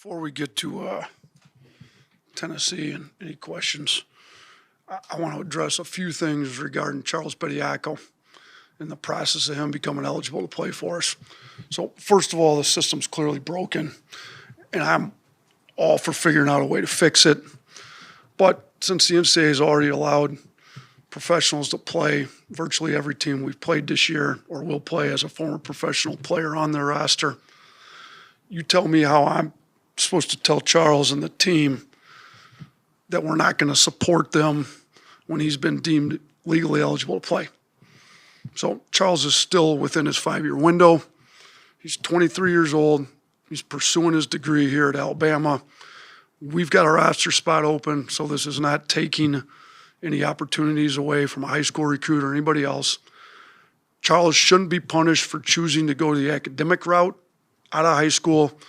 Before we get to Tennessee and any questions, I want to address a few things regarding Charles Bediakow and the process of him becoming eligible to play for us. So first of all, the system's clearly broken, and I'm all for figuring out a way to fix it. But since the NCAA has already allowed professionals to play virtually every team we've played this year or will play as a former professional player on their roster, you tell me how I'm supposed to tell Charles and the team that we're not going to support them when he's been deemed legally eligible to play. So Charles is still within his 5-year window. He's 23 years old. He's pursuing his degree here at Alabama. We've got a roster spot open, so this is not taking any opportunities away from a high school recruit or anybody else. Charles shouldn't be punished for choosing to go the academic route out of high school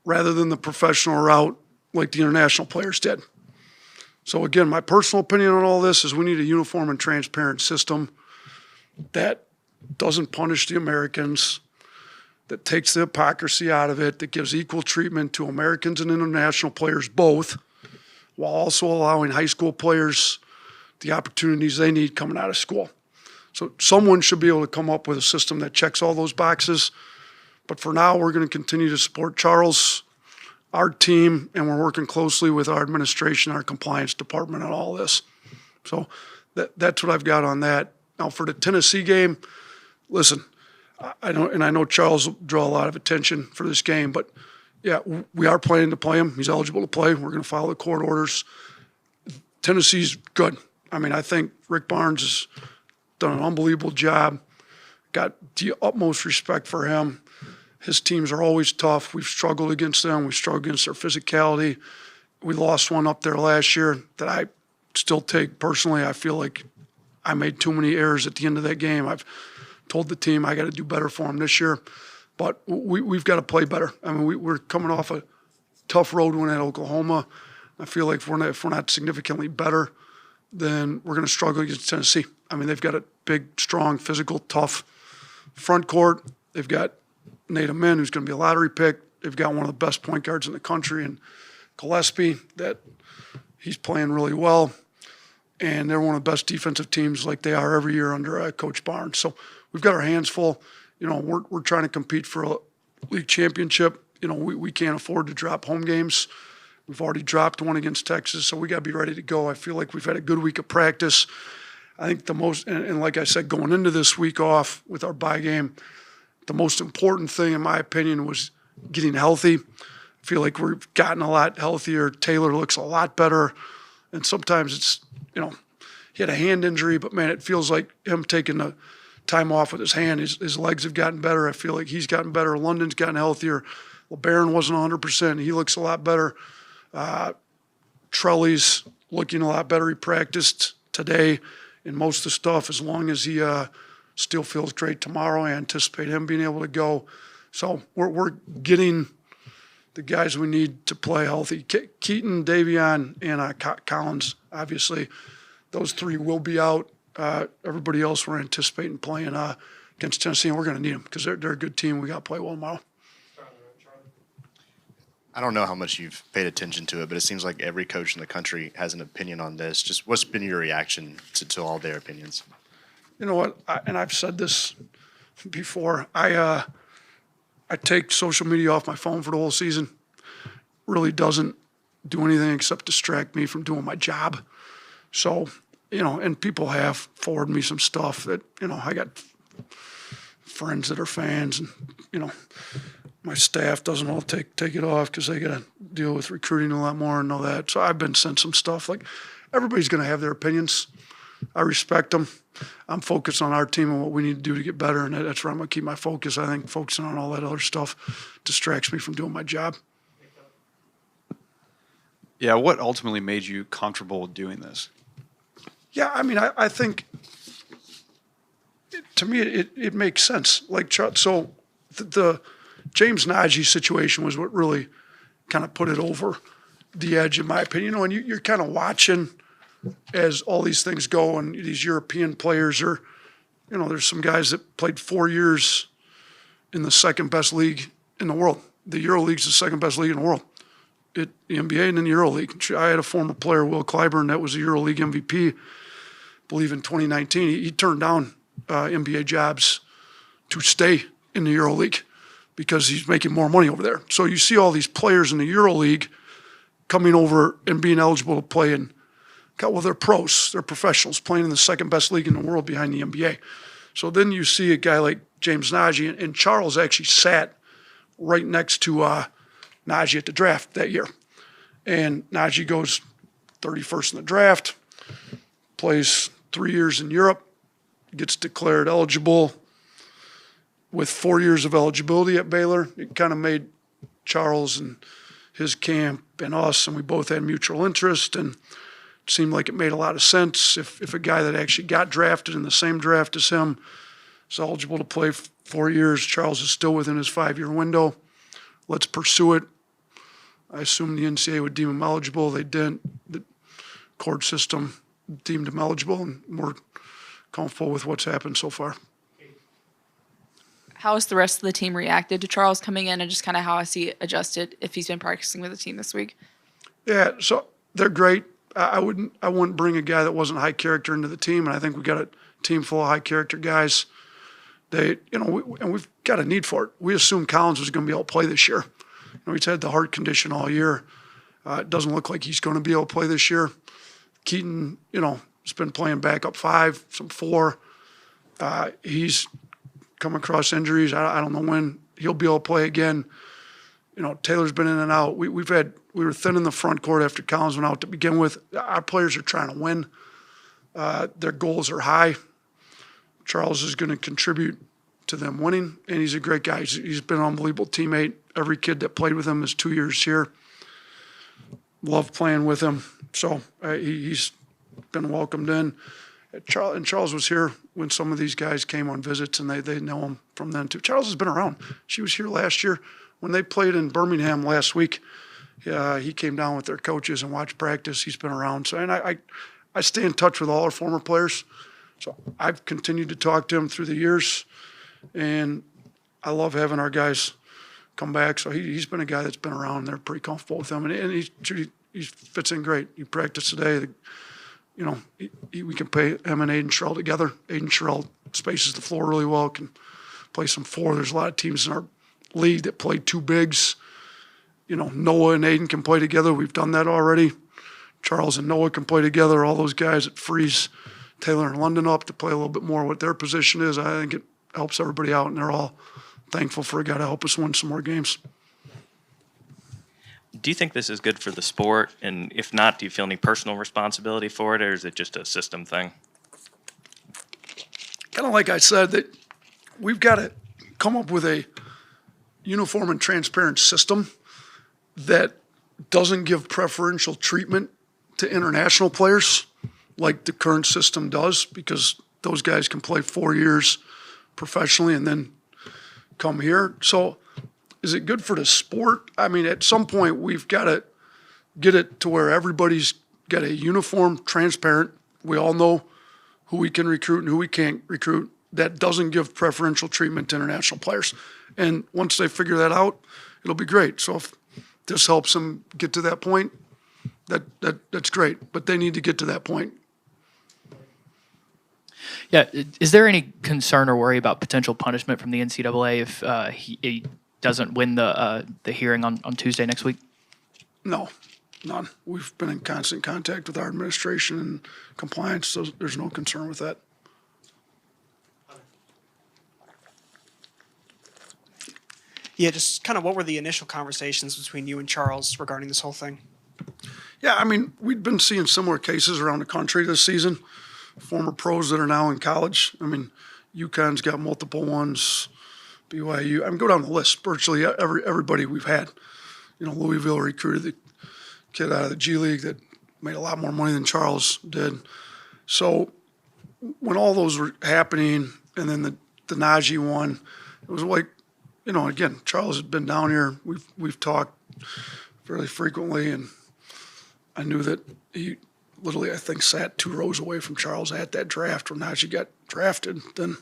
rather than the professional route like the international players did. So again, my personal opinion on all this is we need a uniform and transparent system that doesn't punish the Americans, that takes the hypocrisy out of it, that gives equal treatment to Americans and international players both, while also allowing high school players the opportunities they need coming out of school. So someone should be able to come up with a system that checks all those boxes. But for now, we're going to continue to support Charles, our team, and we're working closely with our administration, our compliance department on all this. So that's what I've got on that. Now for the Tennessee game, listen, I know Charles will draw a lot of attention for this game, but yeah, we are planning to play him. He's eligible to play. We're going to follow the court orders. Tennessee's good. I mean, I think Rick Barnes has done an unbelievable job. Got the utmost respect for him. His teams are always tough. We've struggled against them. We struggled against their physicality. We lost one up there last year that I still take personally. I feel like I made too many errors at the end of that game. I've told the team I got to do better for them this year. But we've got to play better. I mean, we're coming off a tough road win at Oklahoma. I feel like if we're not significantly better, then we're going to struggle against Tennessee. I mean, they've got a big, strong, physical, tough front court. They've got Nate Amin, who's going to be a lottery pick. They've got one of the best point guards in the country, and Gillespie, that he's playing really well. And they're one of the best defensive teams like they are every year under Coach Barnes. So we've got our hands full. You know, we're trying to compete for a league championship. You know, we can't afford to drop home games. We've already dropped one against Texas, so we got to be ready to go. I feel like we've had a good week of practice. I think the most, and like I said, going into this week off with our bye game, the most important thing, in my opinion, was getting healthy. I feel like we've gotten a lot healthier. Taylor looks a lot better. And sometimes it's, you know, he had a hand injury, but, man, it feels like him taking the time off with his hand. His legs have gotten better. I feel like he's gotten better. London's gotten healthier. LeBaron wasn't 100%. He looks a lot better. Trelly's looking a lot better. He practiced today in most of the stuff. As long as he still feels great tomorrow, I anticipate him being able to go. So we're getting the guys we need to play healthy. Keaton, Davion, and Collins, obviously, those three will be out. Everybody else we're anticipating playing against Tennessee, and we're going to need them because they're a good team. We got to play well tomorrow. I don't know how much you've paid attention to it, but it seems like every coach in the country has an opinion on this. Just what's been your reaction to all their opinions? You know what, and I've said this before, I take social media off my phone for the whole season. Really doesn't do anything except distract me from doing my job. So, you know, and people have forwarded me some stuff that, you know, I got friends that are fans, and, you know, my staff doesn't all take it off because they got to deal with recruiting a lot more and all that. So I've been sent some stuff. Like, everybody's going to have their opinions. I respect them. I'm focused on our team and what we need to do to get better, and that's where I'm going to keep my focus. I think focusing on all that other stuff distracts me from doing my job. Yeah, what ultimately made you comfortable doing this? Yeah, I mean, I think, to me, it makes sense. Like, so the James Najee situation was what really kind of put it over the edge, in my opinion. You know, and you're kind of watching as all these things go, and these European players are, you know, there's some guys that played 4 years in the second best league in the world, the EuroLeague's the second best league in the world. The NBA and then the EuroLeague. I had a former player, Will Clyburn, that was a EuroLeague MVP, I believe in 2019. He turned down NBA jobs to stay in the EuroLeague because he's making more money over there. So you see all these players in the EuroLeague coming over and being eligible to play in, well, they're pros, they're professionals playing in the second best league in the world behind the NBA. So then you see a guy like James Nagy, and Charles actually sat right next to Nagy at the draft that year. And Nagy goes 31st in the draft, plays 3 years in Europe, gets declared eligible with 4 years of eligibility at Baylor. It kind of made Charles and his camp and us, and we both had mutual interest, and it seemed like it made a lot of sense. If a guy that actually got drafted in the same draft as him is eligible to play 4 years, Charles is still within his 5-year window. Let's pursue it. I assumed the NCAA would deem him eligible. They didn't. The court system deemed him eligible, and we're comfortable with what's happened so far. How has the rest of the team reacted to Charles coming in, and just kind of how has he adjusted if he's been practicing with the team this week? Yeah, so they're great. I wouldn't bring a guy that wasn't high character into the team, and I think we got a team full of high character guys. We've got a need for it. We assumed Collins was going to be able to play this year. He's had the heart condition all year. It doesn't look like he's going to be able to play this year. Keaton, has been playing backup 5, some 4. He's come across injuries. I don't know when he'll be able to play again. Taylor's been in and out. We were thin in the front court after Collins went out to begin with. Our players are trying to win. Their goals are high. Charles is going to contribute to them winning, and he's a great guy. He's been an unbelievable teammate. Every kid that played with him is 2 years here. Love playing with him. So he's been welcomed in. Charles was here when some of these guys came on visits, and they know him from then too. Charles has been around. She was here last year when they played in Birmingham last week. He came down with their coaches and watched practice. He's been around. So, and I stay in touch with all our former players. So I've continued to talk to him through the years, and I love having our guys come back. So he's been a guy that's been around. They're pretty comfortable with him, and he fits in great. He practiced today. We can play him and Aiden Sherrill together. Aiden Sherrill spaces the floor really well, can play some 4. There's a lot of teams in our league that play 2 bigs. Noah and Aiden can play together. We've done that already. Charles and Noah can play together. All those guys that frees Taylor and London up to play a little bit more what their position is. I think it helps everybody out, and they're all thankful for a guy to help us win some more games. Do you think this is good for the sport? And if not, do you feel any personal responsibility for it, or is it just a system thing? Kind of like I said, that we've got to come up with a uniform and transparent system that doesn't give preferential treatment to international players like the current system does, because those guys can play 4 years professionally and then come here. So is it good for the sport? I mean, at some point we've got to get it to where everybody's got a uniform, transparent. We all know who we can recruit and who we can't recruit. That doesn't give preferential treatment to international players. And once they figure that out, it'll be great. So if this helps them get to that point, that's great. But they need to get to that point. Yeah, is there any concern or worry about potential punishment from the NCAA if he doesn't win the hearing on Tuesday next week? No, none. We've been in constant contact with our administration and compliance, so there's no concern with that. Yeah, just kind of what were the initial conversations between you and Charles regarding this whole thing? Yeah, I mean, we'd been seeing similar cases around the country this season. Former pros that are now in college. I mean, UConn's got multiple ones. BYU. I mean, go down the list. Virtually everybody we've had. Louisville recruited the kid out of the G League that made a lot more money than Charles did. So when all those were happening, and then the Najee one, it was like, again, Charles had been down here. We've talked fairly frequently, and I knew that he literally, I think, sat 2 rows away from Charles at that draft when Najee got drafted. Then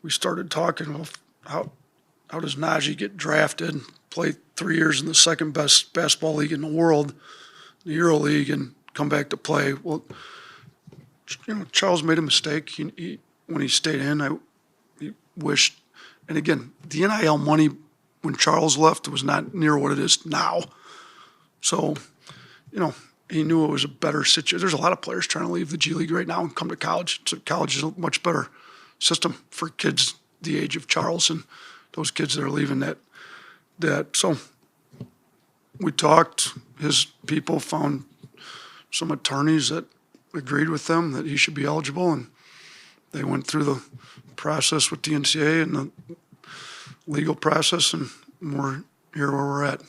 we started talking, well, how does Najee get drafted, play 3 years in the second best basketball league in the world, the Euro League, and come back to play? Well, Charles made a mistake. When he stayed in, he wished. And again, the NIL money when Charles left was not near what it is now. So, he knew it was a better situation. There's a lot of players trying to leave the G League right now and come to college. So college is a much better system for kids the age of Charles and those kids that are leaving that. So we talked. His people found some attorneys that agreed with them that he should be eligible, and they went through the process with the NCAA and the legal process, and we're here where we're at.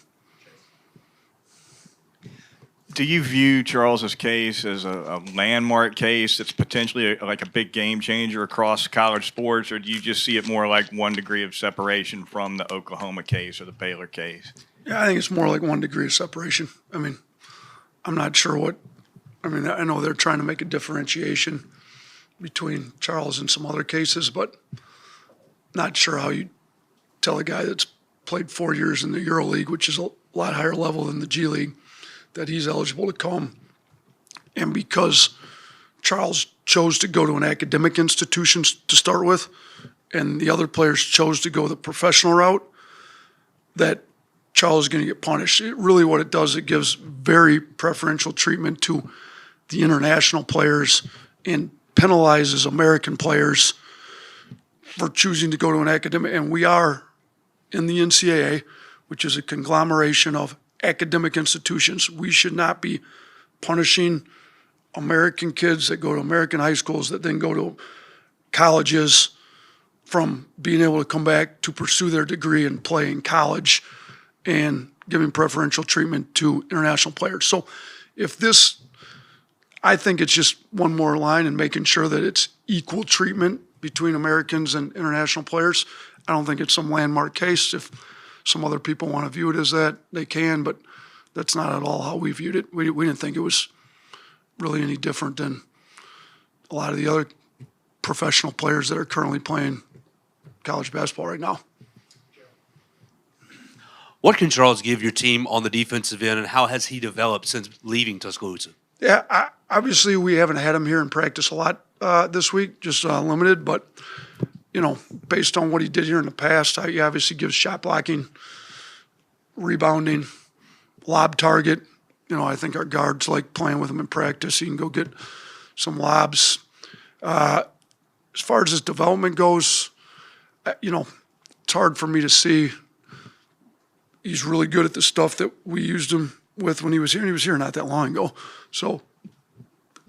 Do you view Charles's case as a landmark case that's potentially like a big game changer across college sports, or do you just see it more like 1 degree of separation from the Oklahoma case or the Baylor case? Yeah, I think it's more like 1 degree of separation. I mean, I'm not sure I know they're trying to make a differentiation between Charles and some other cases, but not sure how you tell a guy that's played 4 years in the Euro League, which is a lot higher level than the G League, that he's eligible to come. And because Charles chose to go to an academic institution to start with, and the other players chose to go the professional route, that Charles is going to get punished. Really what it does, it gives very preferential treatment to the international players and penalizes American players for choosing to go to an academic. And we are in the NCAA, which is a conglomeration of academic institutions. We should not be punishing American kids that go to American high schools that then go to colleges from being able to come back to pursue their degree and play in college, and giving preferential treatment to international players. So I think it's just one more line in making sure that it's equal treatment between Americans and international players. I don't think it's some landmark case. If some other people want to view it as that, they can, but that's not at all how we viewed it. We didn't think it was really any different than a lot of the other professional players that are currently playing college basketball right now. What can Charles give your team on the defensive end, and how has he developed since leaving Tuscaloosa? Yeah, obviously we haven't had him here in practice a lot this week, just limited, but based on what he did here in the past, he obviously gives shot blocking, rebounding, lob target. I think our guards like playing with him in practice. He can go get some lobs. As far as his development goes, it's hard for me to see. He's really good at the stuff that we used him with when he was here, and he was here not that long ago. So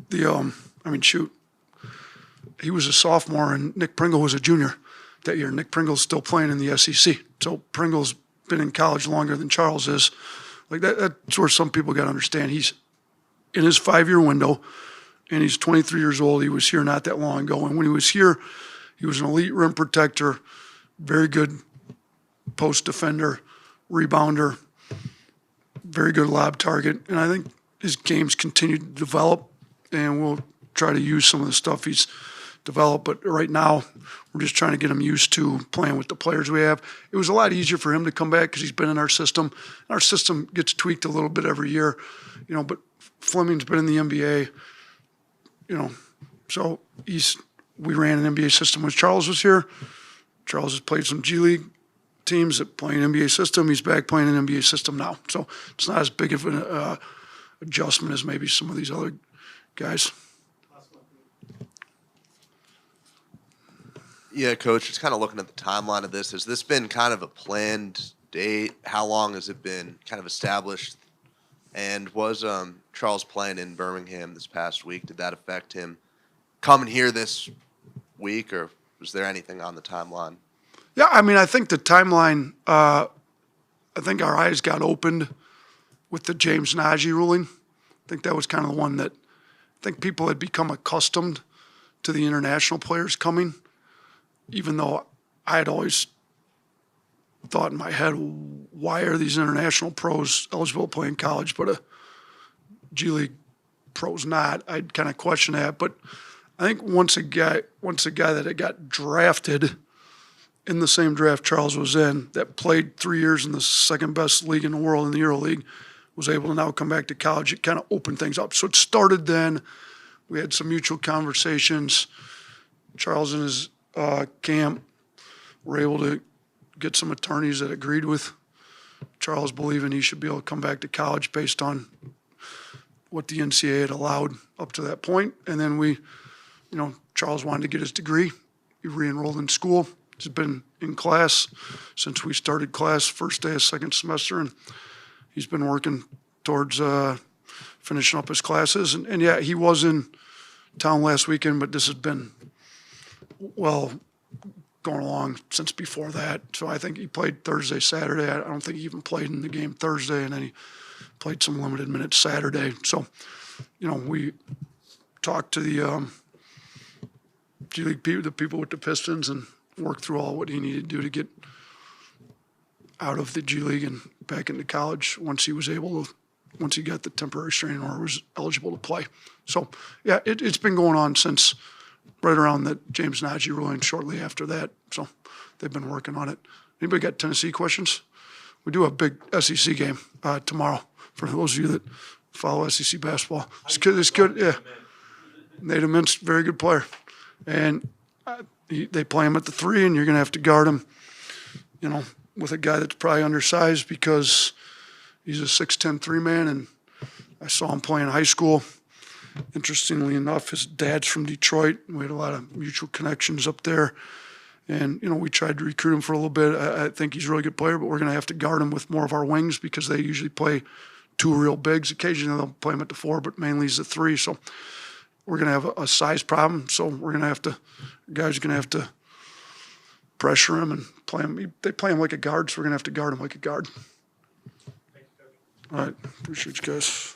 he was a sophomore and Nick Pringle was a junior that year. Nick Pringle's still playing in the SEC. So Pringle's been in college longer than Charles is. Like that's where some people got to understand. He's in his 5-year window, and he's 23 years old. He was here not that long ago. And when he was here, he was an elite rim protector, very good post defender, rebounder, very good lob target. And I think his game's continued to develop, and we'll try to use some of the stuff he's developed. But right now, we're just trying to get him used to playing with the players we have. It was a lot easier for him to come back because he's been in our system. Our system gets tweaked a little bit every year, but Fleming's been in the NBA, so we ran an NBA system when Charles was here. Charles has played some G League teams that play an NBA system. He's back playing an NBA system now. So it's not as big of an adjustment as maybe some of these other guys. Yeah, Coach, just kind of looking at the timeline of this, has this been kind of a planned date? How long has it been kind of established? And was Charles playing in Birmingham this past week? Did that affect him coming here this week, or was there anything on the timeline? Yeah, I think the timeline, I think our eyes got opened with the James Najee ruling. I think that was kind of the one that I think people had become accustomed to the international players coming, even though I had always thought in my head, why are these international pros eligible to play in college, but a G League pro's not? I'd kind of question that. But I think once a guy that had got drafted in the same draft Charles was in, that played 3 years in the second best league in the world in the EuroLeague, was able to now come back to college. It kind of opened things up. So it started then. We had some mutual conversations. Charles and his camp were able to get some attorneys that agreed with Charles believing he should be able to come back to college based on what the NCAA had allowed up to that point. And then Charles wanted to get his degree. He re-enrolled in school. He's been in class since we started class first day of second semester, and he's been working towards finishing up his classes. And yeah, he was in town last weekend, but this has been, going along since before that. So I think he played Thursday, Saturday. I don't think he even played in the game Thursday, and then he played some limited minutes Saturday. So, we talked to the G League people, the people with the Pistons, and worked through all what he needed to do to get out of the G League and back into college once he got the temporary restraining order, was eligible to play. So, yeah, it's been going on since right around the James Nagy ruling, shortly after that. So they've been working on it. Anybody got Tennessee questions? We do have a big SEC game tomorrow for those of you that follow SEC basketball. This kid, yeah. Nate Mintz, very good player. And they play him at the 3, and you're going to have to guard him, with a guy that's probably undersized because he's a 6'10" 3-man, and I saw him play in high school. Interestingly enough, his dad's from Detroit. We had a lot of mutual connections up there. And, we tried to recruit him for a little bit. I think he's a really good player, but we're going to have to guard him with more of our wings because they usually play 2 real bigs. Occasionally they'll play him at the 4, but mainly he's the 3. So we're going to have a size problem. So we're going to have to, guys are going to have to pressure him and play him. They play him like a guard, so we're going to have to guard him like a guard. All right. Appreciate you guys.